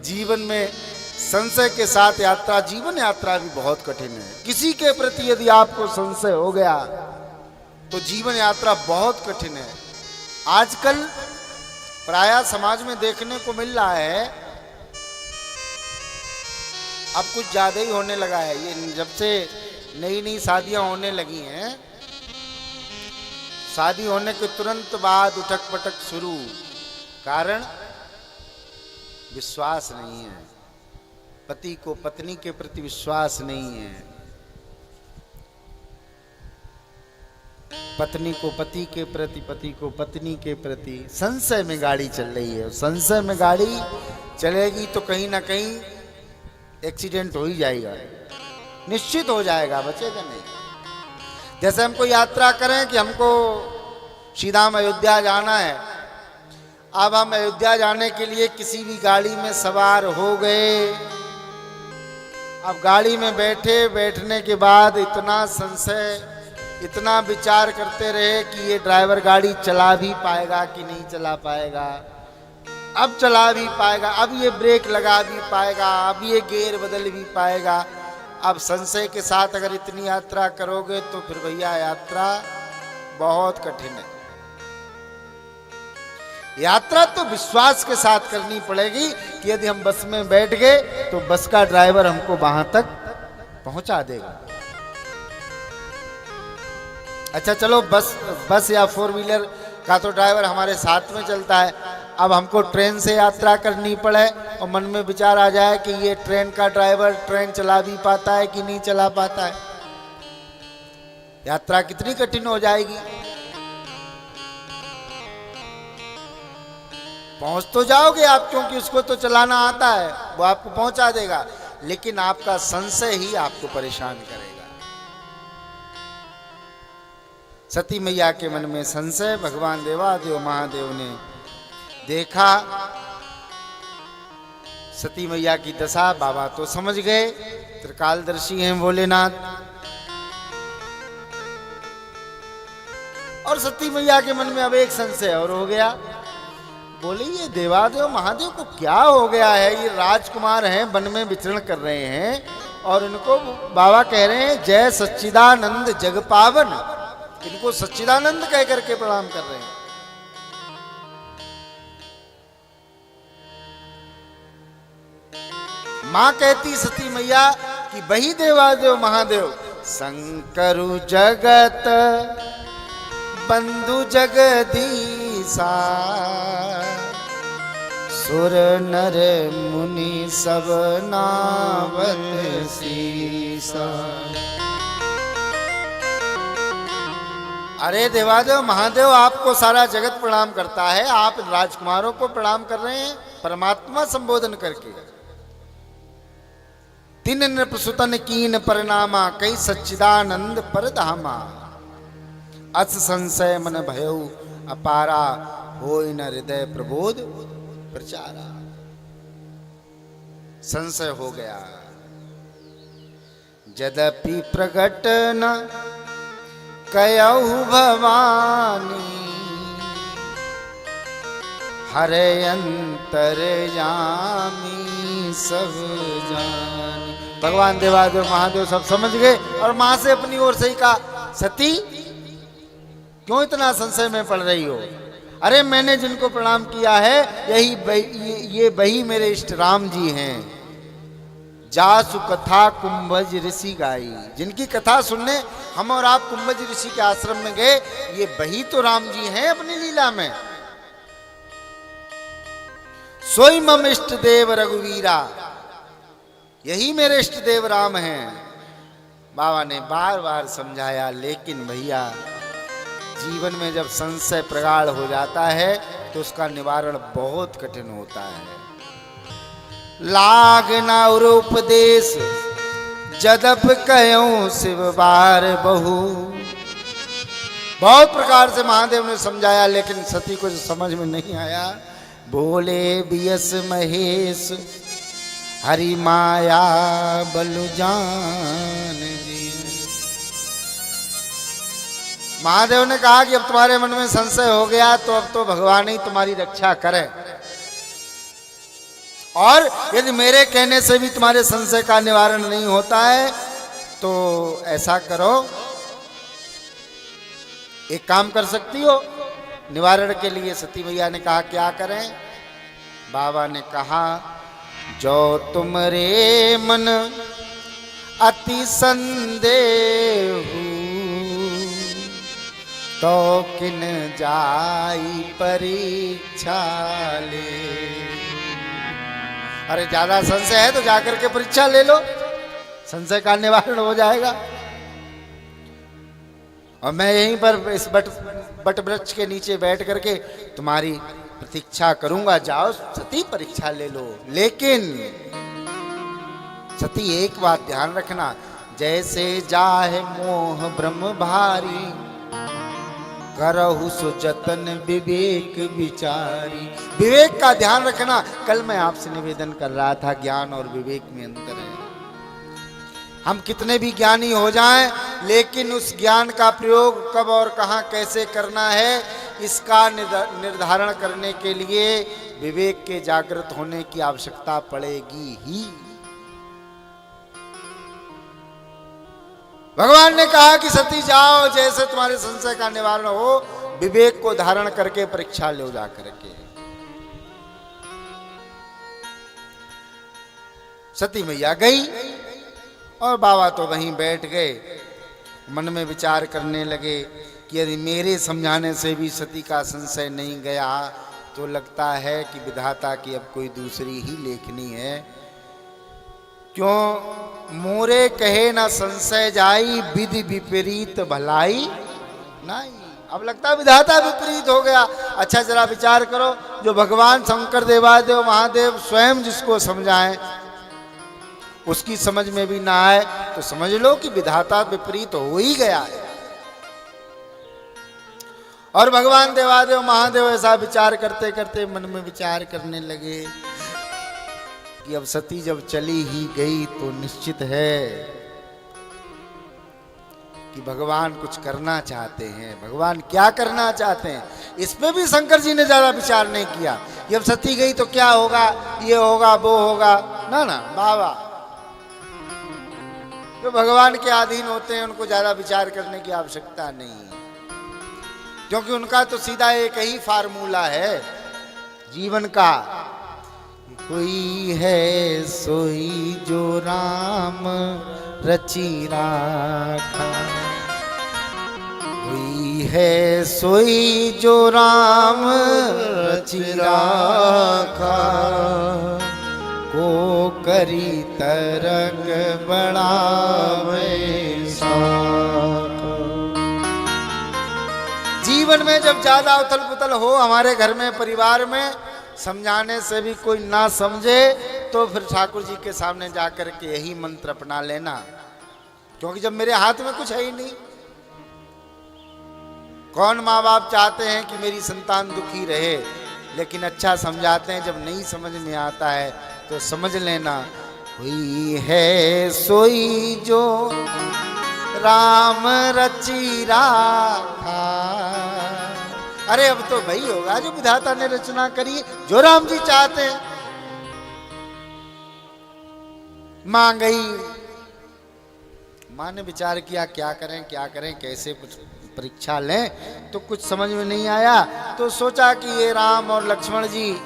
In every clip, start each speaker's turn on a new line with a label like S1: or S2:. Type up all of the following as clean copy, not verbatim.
S1: जीवन में संशय के साथ यात्रा, जीवन यात्रा भी बहुत कठिन है। किसी के प्रति यदि आपको संशय हो गया तो जीवन यात्रा बहुत कठिन है। आजकल प्रायः समाज में देखने को मिल रहा है, अब कुछ ज्यादा ही होने लगा है। ये जब से नई नई शादियां होने लगी हैं, शादी होने के तुरंत बाद उठक पटक शुरू। कारण विश्वास नहीं है, पति को पत्नी के प्रति विश्वास नहीं है, पत्नी को पति के प्रति, पति को पत्नी के प्रति संशय में गाड़ी चल रही है। संशय में गाड़ी चलेगी तो कहीं ना कहीं एक्सीडेंट हो ही जाएगा, निश्चित हो जाएगा, बचेगा नहीं। जैसे हमको यात्रा करें कि हमको सीधा अयोध्या जाना है, अब हम अयोध्या जाने के लिए किसी भी गाड़ी में सवार हो गए। अब गाड़ी में बैठने के बाद इतना संशय, इतना विचार करते रहे कि ये ड्राइवर गाड़ी चला भी पाएगा कि नहीं चला पाएगा, अब चला भी पाएगा, अब ये ब्रेक लगा भी पाएगा, अब ये गियर बदल भी पाएगा। अब संशय के साथ अगर इतनी यात्रा करोगे तो फिर भैया यात्रा बहुत कठिन है। यात्रा तो विश्वास के साथ करनी पड़ेगी कि यदि हम बस में बैठ गए तो बस का ड्राइवर हमको वहां तक पहुंचा देगा। अच्छा चलो, बस या फोर व्हीलर का तो ड्राइवर हमारे साथ में चलता है। अब हमको ट्रेन से यात्रा करनी पड़े और मन में विचार आ जाए कि ये ट्रेन का ड्राइवर ट्रेन चला भी पाता है कि नहीं चला पाता है, यात्रा कितनी कठिन हो जाएगी। पहुंच तो जाओगे आप, क्योंकि उसको तो चलाना आता है, वो आपको पहुंचा देगा, लेकिन आपका संशय ही आपको परेशान करेगा। सती मैया के मन में संशय, भगवान देवादेव महादेव ने देखा सती मैया की दशा, बाबा तो समझ गए, त्रिकालदर्शी हैं भोलेनाथ। और सती मैया के मन में अब एक संशय और हो गया, बोले ये देवादेव महादेव को क्या हो गया है, ये राजकुमार हैं, वन में विचरण कर रहे हैं और इनको बाबा कह रहे हैं जय सच्चिदानंद जग पावन, इनको सच्चिदानंद कह करके प्रणाम कर रहे हैं। मां कहती सती मैया कि वही देवादेव महादेव शंकरु जगत बंधु जगदीसा, सुर नर मुनि सब नावत सीसा। अरे देवादेव महादेव, आपको सारा जगत प्रणाम करता है, आप राजकुमारों को प्रणाम कर रहे हैं परमात्मा संबोधन करके। तीन नृपसुतन कीन परनामा, कई सच्चिदानंद परधामा, अस संशय मन भयउ अपारा, होय न हृदय प्रबोध प्रचारा। संशय हो गया, यद्यपि प्रगट न कयहु भवानी, हरे अंतर जामी सब जानी। भगवान देवादेव महादेव सब समझ गए और मां से अपनी ओर से ही कहा, सती क्यों इतना संशय में पड़ रही हो? अरे मैंने जिनको प्रणाम किया है ये वही मेरे इष्ट राम जी हैं, जासु कथा कुंभज ऋषि गाई। जिनकी कथा सुनने हम और आप कुंभज ऋषि के आश्रम में गए, ये वही तो राम जी हैं अपनी लीला में। सोई मम इष्ट देव रघुवीरा, यही मेरे इष्ट देव राम हैं। बाबा ने बार बार समझाया, लेकिन भैया जीवन में जब संशय प्रगाढ़ हो जाता है तो उसका निवारण बहुत कठिन होता है। लाग ना उपदेश जदप कयूं शिव बार बहु, बहुत प्रकार से महादेव ने समझाया, लेकिन सती को समझ में नहीं आया। बोले बियस महेश हरि माया बलु जान जी। महादेव ने कहा कि अब तुम्हारे मन में संशय हो गया तो अब तो भगवान ही तुम्हारी रक्षा करे। और यदि मेरे कहने से भी तुम्हारे संशय का निवारण नहीं होता है तो ऐसा करो, एक काम कर सकती हो निवारण के लिए। सती मैया ने कहा क्या करें? बाबा ने कहा जो तुमरे मन अति संदेह तो किन जाई परीक्षा ले। अरे ज्यादा संशय है तो जाकर के परीक्षा ले लो, संशय का निवारण हो जाएगा। और मैं यहीं पर इस बट वृक्ष के नीचे बैठ करके तुम्हारी प्रतीक्षा करूंगा, जाओ सती परीक्षा ले लो। लेकिन सती एक बात ध्यान रखना, जैसे जाहे मोह ब्रह्म भारी करहु सो जतन विवेक विचारी। विवेक का ध्यान रखना। कल मैं आपसे निवेदन कर रहा था ज्ञान और विवेक में अंतर है। हम कितने भी ज्ञानी हो जाएं, लेकिन उस ज्ञान का प्रयोग कब और कहां कैसे करना है इसका निर्धारण करने के लिए विवेक के जागृत होने की आवश्यकता पड़ेगी ही। भगवान ने कहा कि सती जाओ, जैसे तुम्हारे संशय का निवारण हो विवेक को धारण करके परीक्षा लो जा करके। सती मैया गई और बाबा तो वहीं बैठ गए, मन में विचार करने लगे कि यदि मेरे समझाने से भी सती का संशय नहीं गया तो लगता है कि विधाता की अब कोई दूसरी ही लेखनी है। क्यों मोरे कहे ना संशय जाई विधि विपरीत भलाई नहीं। अब लगता है विधाता विपरीत हो गया। अच्छा जरा विचार करो, जो भगवान शंकर देवादेव महादेव स्वयं जिसको समझाएं उसकी समझ में भी ना आए तो समझ लो कि विधाता विपरीत हो ही गया है। और भगवान देवादेव महादेव ऐसा विचार करते करते मन में विचार करने लगे कि अब सती जब चली ही गई तो निश्चित है कि भगवान कुछ करना चाहते हैं। भगवान क्या करना चाहते हैं इस पे भी शंकर जी ने ज्यादा विचार नहीं किया। जब सती गई तो क्या होगा, ये होगा वो होगा, ना ना बाबा जो भगवान के अधीन होते हैं उनको ज्यादा विचार करने की आवश्यकता नहीं है, क्योंकि उनका तो सीधा एक ही फार्मूला है जीवन का, कोई है सोई जो राम रची राखा, कोई है सोई जो राम रची राखा, को करी तरक बढ़ावे साखा। जीवन में जब ज्यादा उथल पुथल हो हमारे घर में परिवार में, समझाने से भी कोई ना समझे तो फिर ठाकुर जी के सामने जाकर के यही मंत्र अपना लेना, क्योंकि जब मेरे हाथ में कुछ है ही नहीं। कौन माँ बाप चाहते हैं कि मेरी संतान दुखी रहे, लेकिन अच्छा समझाते हैं। जब नहीं समझ में आता है तो समझ लेना, हुई है सोई जो राम रची राखा। अरे अब तो वही होगा जो विधाता ने रचना करी, जो राम जी चाहते हैं। मां गई, मां ने विचार किया क्या करें कैसे परीक्षा लें, तो कुछ समझ में नहीं आया। तो सोचा कि ये राम और लक्ष्मण जी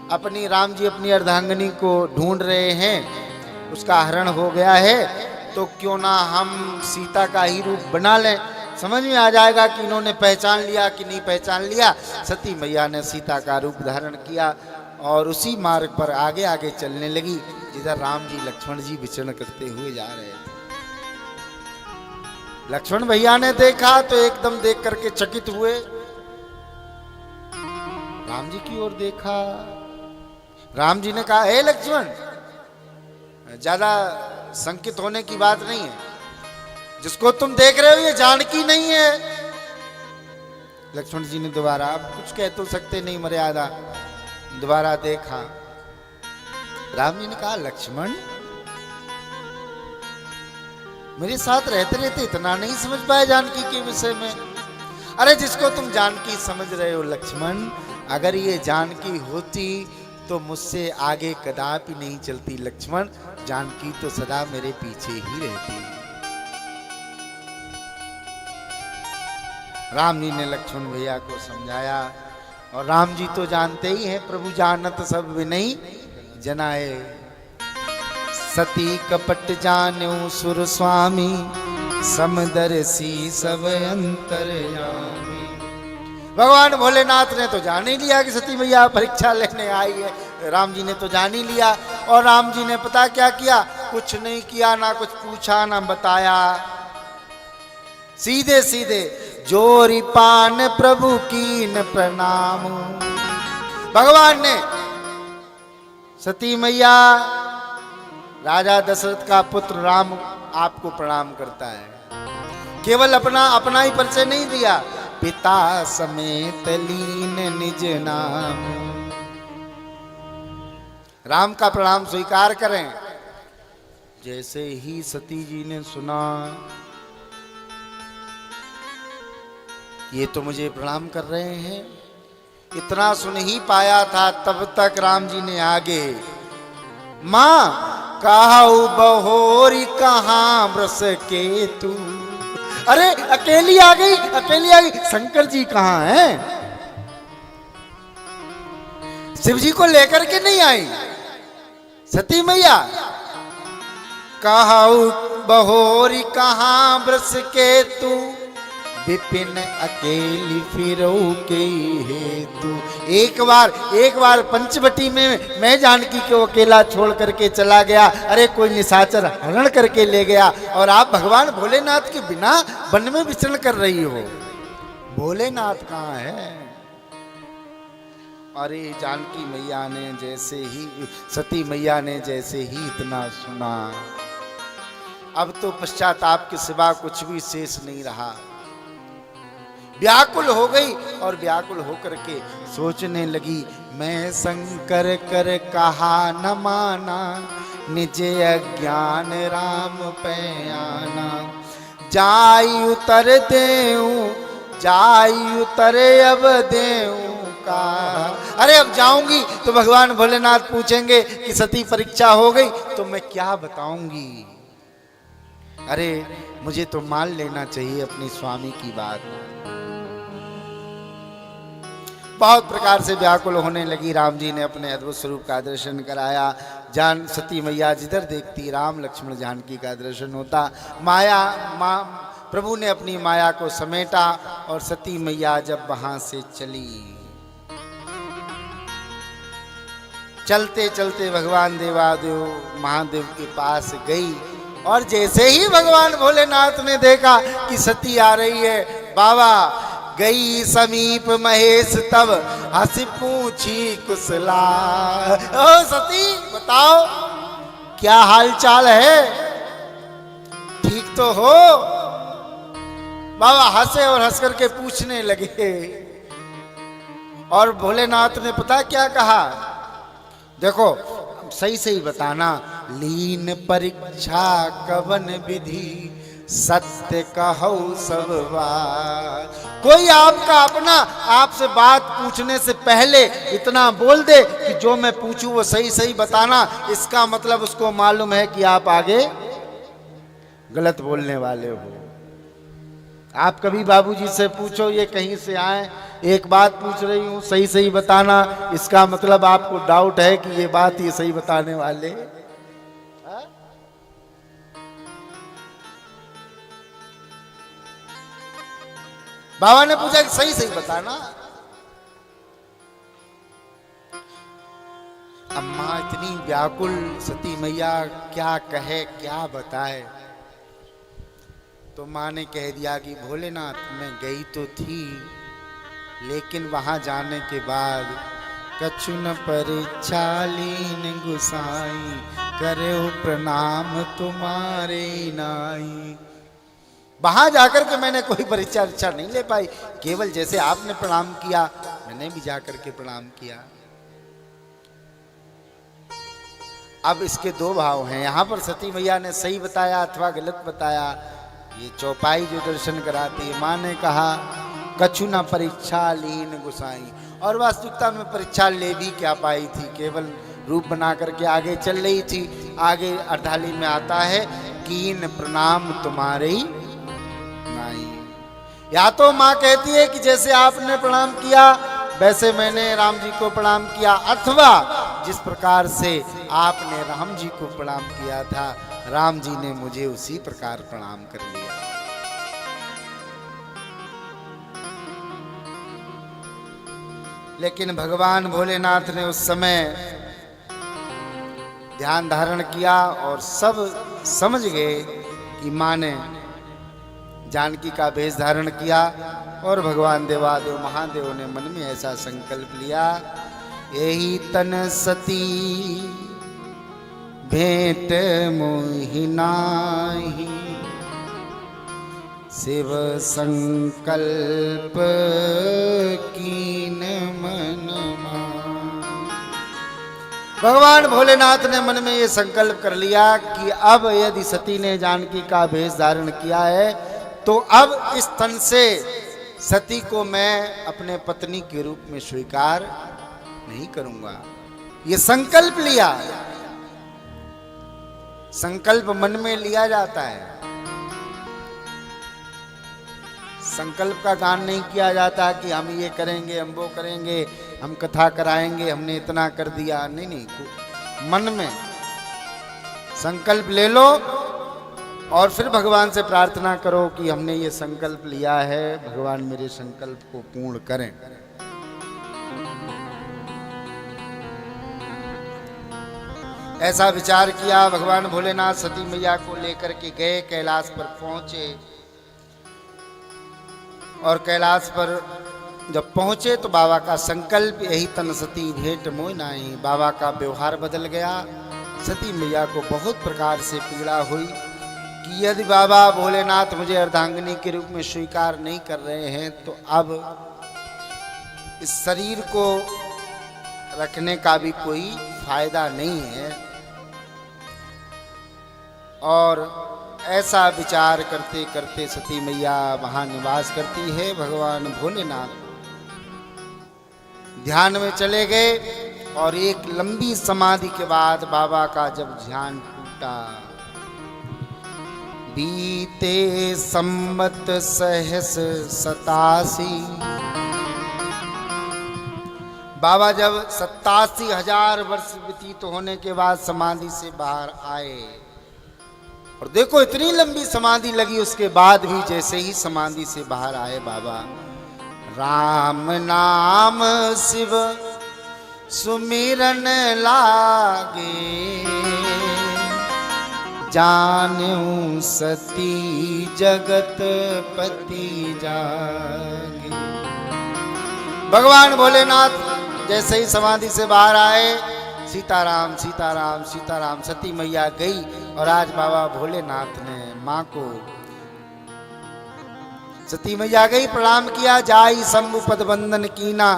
S1: राम जी अपनी अर्धांगिनी को ढूंढ रहे हैं, उसका हरण हो गया है, तो क्यों ना हम सीता का ही रूप बना लें, समझ में आ जाएगा कि इन्होंने पहचान लिया कि नहीं पहचान लिया। सती मैया ने सीता का रूप धारण किया और उसी मार्ग पर आगे आगे चलने लगी जिधर राम जी लक्ष्मण जी विचरण करते हुए जा रहे थे। लक्ष्मण भैया ने देखा तो एकदम देख करके चकित हुए, राम जी की ओर देखा। राम जी ने कहा, हे लक्ष्मण, ज्यादा संकित होने की बात नहीं है, जिसको तुम देख रहे हो ये जानकी नहीं है। लक्ष्मण जी ने दोबारा, आप कुछ कह तो सकते नहीं मर्यादा, दोबारा देखा। राम जी ने कहा, लक्ष्मण मेरे साथ रहते रहते इतना नहीं समझ पाए जानकी के विषय में। अरे जिसको तुम जानकी समझ रहे हो लक्ष्मण, अगर ये जानकी होती तो मुझसे आगे कदापि नहीं चलती लक्ष्मण, जानकी तो सदा मेरे पीछे ही रहती। राम जी ने लक्ष्मण भैया को समझाया, और राम जी तो जानते ही हैं, प्रभु जानत सब विनय जनाए। सती कपट जान्यो सुर स्वामी, समदर्शी सब अंतर्यामी। भगवान भोलेनाथ ने तो जान ही लिया कि सती मैया परीक्षा लेने आई है। राम जी ने तो जान ही लिया, और राम जी ने पता क्या किया, कुछ नहीं किया, ना कुछ पूछा ना बताया, सीधे सीधे जोरी पान प्रभु कीन प्रणाम। भगवान ने सती मैया, राजा दशरथ का पुत्र राम आपको प्रणाम करता है। केवल अपना ही परिचय नहीं दिया, पिता समेत लीन निज नाम। राम का प्रणाम स्वीकार करें। जैसे ही सती जी ने सुना ये तो मुझे प्रणाम कर रहे हैं, इतना सुन ही पाया था, तब तक राम जी ने आगे, मां कहू बहोरी कहां ब्रस के तू। अरे अकेली आ गई, अकेली आ गई, शंकर जी कहां हैं? शिव जी को लेकर के नहीं आई सती मैया। कहू बहोरी कहां ब्रस के तू, विपिन अकेली फिरो के हेतु। एक बार पंचवटी में मैं जानकी को अकेला छोड़ करके चला गया, अरे कोई निशाचर हरण करके ले गया, और आप भगवान भोलेनाथ के बिना वन में विचरण कर रही हो। भोलेनाथ कहाँ है? अरे जानकी मैया ने जैसे ही, सती मैया ने जैसे ही इतना सुना, अब तो पश्चाताप के सिवा कुछ भी शेष नहीं रहा। व्याकुल हो गई, और व्याकुल होकर के सोचने लगी, मैं शंकर कर कहा न माना, निज अज्ञान राम पे आना। जाई उतर देऊं, जाई उतरे अब देऊं का। अरे अब जाऊंगी तो भगवान भोलेनाथ पूछेंगे कि सती परीक्षा हो गई, तो मैं क्या बताऊंगी? अरे मुझे तो मान लेना चाहिए अपने स्वामी की बात। बहुत प्रकार से व्याकुल होने लगी। राम जी ने अपने अद्भुत स्वरूप का दर्शन कराया। जान सती मैया जिधर देखती राम लक्ष्मण जानकी का दर्शन होता। प्रभु ने अपनी माया को समेटा, और सती मैया जब वहां से चली, चलते चलते भगवान देवादेव महादेव के पास गई, और जैसे ही भगवान भोलेनाथ ने देखा कि सती आ रही है, बाबा गई समीप महेश तब हंसी पूछी कुशला। ओ सती बताओ क्या हाल चाल है, ठीक तो हो? बाबा हंसे और हंस करके पूछने लगे, और भोलेनाथ ने पता क्या कहा, देखो सही सही बताना, लीन परीक्षा कवन विधि, सत्य कहो सब बात। कोई आपका अपना आपसे बात पूछने से पहले इतना बोल दे कि जो मैं पूछूं वो सही सही बताना, इसका मतलब उसको मालूम है कि आप आगे गलत बोलने वाले हो। आप कभी बाबूजी से पूछो, ये कहीं से आए, एक बात पूछ रही हूं सही सही बताना, इसका मतलब आपको डाउट है कि ये बात ये सही बताने वाले। बाबा ने पूछा कि सही सही बताना। अम्मा इतनी व्याकुल, सती मैया क्या कहे क्या बताए। तो माँ ने कह दिया कि भोलेनाथ मैं गई तो थी, लेकिन वहां जाने के बाद कछु न परीक्षा लीन गुसाई, करे प्रणाम तुम्हारे नाई। वहां जाकर के मैंने कोई परीक्षा अच्छा नहीं ले पाई, केवल जैसे आपने प्रणाम किया मैंने भी जाकर के प्रणाम किया। अब इसके दो भाव हैं, यहाँ पर सती मैया ने सही बताया अथवा गलत बताया। ये चौपाई जो दर्शन कराती है, माँ ने कहा कछु ना परीक्षा लीन गुसाई, और वास्तविकता में परीक्षा ले भी क्या पाई थी, केवल रूप बना करके आगे चल रही थी। आगे अर्धाली में आता है, कीन प्रणाम तुम्हारे ही नाई। या तो माँ कहती है कि जैसे आपने प्रणाम किया वैसे मैंने राम जी को प्रणाम किया, अथवा जिस प्रकार से आपने राम जी को प्रणाम किया था राम जी ने मुझे उसी प्रकार प्रणाम कर लिया। लेकिन भगवान भोलेनाथ ने उस समय ध्यान धारण किया और सब समझ गए कि माँ ने जानकी का वेश धारण किया। और भगवान देवादेव महादेव ने मन में ऐसा संकल्प लिया, यही तन सती भेंट मोहि नाहि, शिव संकल्प कीन मन मान। भगवान भोलेनाथ ने मन में ये संकल्प कर लिया कि अब यदि सती ने जानकी का वेश धारण किया है तो अब इस तन से सती को मैं अपने पत्नी के रूप में स्वीकार नहीं करूंगा। ये संकल्प लिया। संकल्प मन में लिया जाता है, संकल्प का गान नहीं किया जाता कि हम ये करेंगे, हम वो करेंगे, हम कथा कराएंगे, हमने इतना कर दिया। नहीं नहीं, मन में संकल्प ले लो और फिर भगवान से प्रार्थना करो कि हमने ये संकल्प लिया है, भगवान मेरे संकल्प को पूर्ण करें। ऐसा विचार किया। भगवान भोलेनाथ सती मैया को लेकर के गए, कैलाश पर पहुंचे और कैलाश पर जब पहुंचे तो बाबा का संकल्प, यही तन सती भेंट मोहि नाहि। बाबा का व्यवहार बदल गया। सती मैया को बहुत प्रकार से पीड़ा हुई कि यदि बाबा भोलेनाथ मुझे अर्धांगिनी के रूप में स्वीकार नहीं कर रहे हैं तो अब इस शरीर को रखने का भी कोई फायदा नहीं है। और ऐसा विचार करते करते सती मैया वहां निवास करती है। भगवान भोलेनाथ ध्यान में चले गए और एक लंबी समाधि के बाद बाबा का जब ध्यान टूटा, बीते संवत सहस 87, बाबा जब 87,000 वर्ष व्यतीत होने के बाद समाधि से बाहर आए, और देखो इतनी लंबी समाधि लगी, उसके बाद भी जैसे ही समाधि से बाहर आए बाबा, राम नाम शिव सुमिरन लागे, जानू सती जगत पति जागे। भगवान भोलेनाथ जैसे ही समाधि से बाहर आए, सीताराम सीताराम सीताराम, सती मैया गई। और आज बाबा भोलेनाथ ने माँ को, सती मैया गई, प्रणाम किया, जाई शंभु पद बंदन कीना।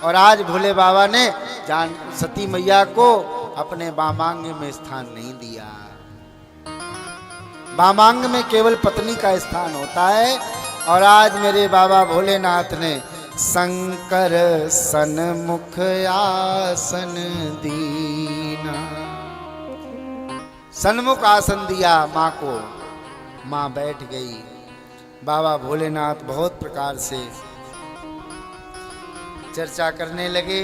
S1: और आज भोले बाबा ने सती मैया को अपने बामांग में स्थान नहीं दिया। बामांग में केवल पत्नी का स्थान होता है। और आज मेरे बाबा भोलेनाथ ने शंकर सन्मुख आसन दीना, सन्मुख आसन दिया माँ को। माँ बैठ गई। बाबा भोलेनाथ बहुत प्रकार से चर्चा करने लगे।